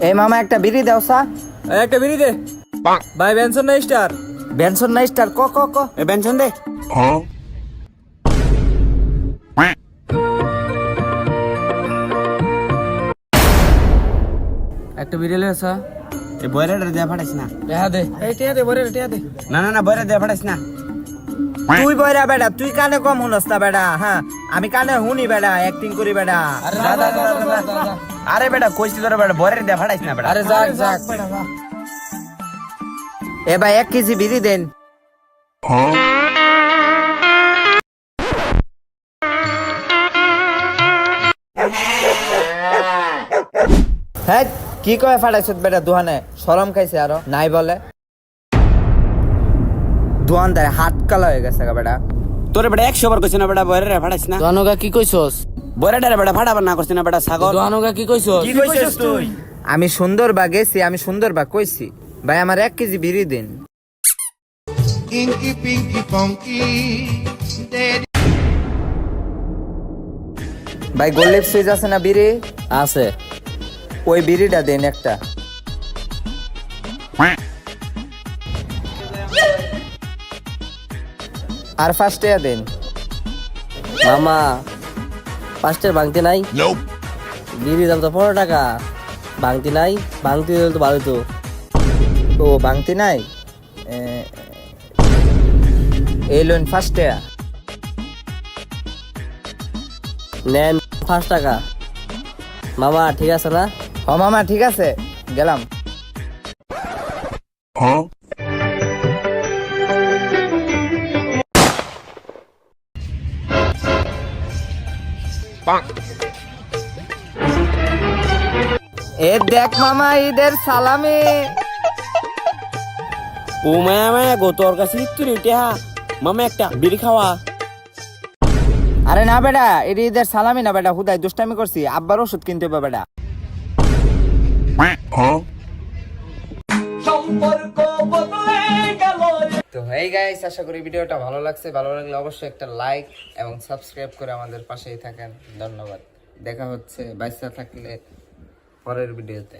এই মামা একটা বিড়ি দাও সা। একটা বিড়ি দে ভাই। বেনসন না স্টার? বেনসন না স্টার? ক ক ক এ বেনসন দে। একটা বিড়ি লে আসা। এ বয়রা দেয়া ফাটাইস না। টেহা দে। এই টেহা দে, বরে টেহা দে। না বয়রা দেয়া ফাটাইস না। তুই বয়রা বেটা, তুই কানে কম শুনস না বেটা। হ্যাঁ আমি কানে শুনি বেটা, অ্যাক্টিং করি বেটা। আরে বেটা কইছি তোরা বেটা বয়রা দেয়া ফাটাইস না বেটা। আরে যাক যাক। এ ভাই 1 কেজি বিড়ি দেন। হ্যাঁ কি কয় ফাটাইছ বেটা দোহানে? শরম খাইছে আরো নাই বলে। দোহান দেয় হাত কালা হয়ে গেছে গা বেটা। তোরে বেটা 100 বার কইছ না বেটা বয়রা ফাটাইস না। দোয়ানোগা কি কইছস? বয়রাটা বেটা ফাটাবার না করছিস না বেটা সাগর। দোয়ানোগা কি কইছস? কি কইছিস তুই? আমি সুন্দর বা গেছি, আমি সুন্দর বা কইছি। ভাই আমার 1 কেজি বিড়ি দিন। Inky Pinky Funky Daddy. ভাই গোল্ড সুইচ আছে না বিড়ি? আছে। ওই বিড়িটা দেন একটা। আর ফার্স্ট এ দেন। মামা 5টার ভাঙতি নাই? বিড়ির দাম তো 15 টাকা। ভাঙতি নাই? ভাঙতি দিলে তো ভালো তো। ও ভাঙতি নাই? এই লোন ফার্স্ট এ নেন 5 টাকা। মামা ঠিক আছে না? ও মামা ঠিক আছে, গেলাম। এ দেখ মামা ঈদের সালামি। ও মায়া গো তোর কাছে তুই রেটিয়া মামা একটা বিড়ি খাওয়া। আরে না বেটা, এটা ঈদের সালামি না বেটা, হুদাই দুষ্টামি করছি। আব্বার ওষুধ কিনতে হবে বেটা। তো হেই গাইস, আশা করি ভিডিওটা ভালো লাগছে। ভালো লাগলে অবশ্যই একটা লাইক এবং সাবস্ক্রাইব করে আমাদের পাশেই থাকেন। ধন্যবাদ। দেখা হচ্ছে বাইসা থাকলে পরের ভিডিওতে।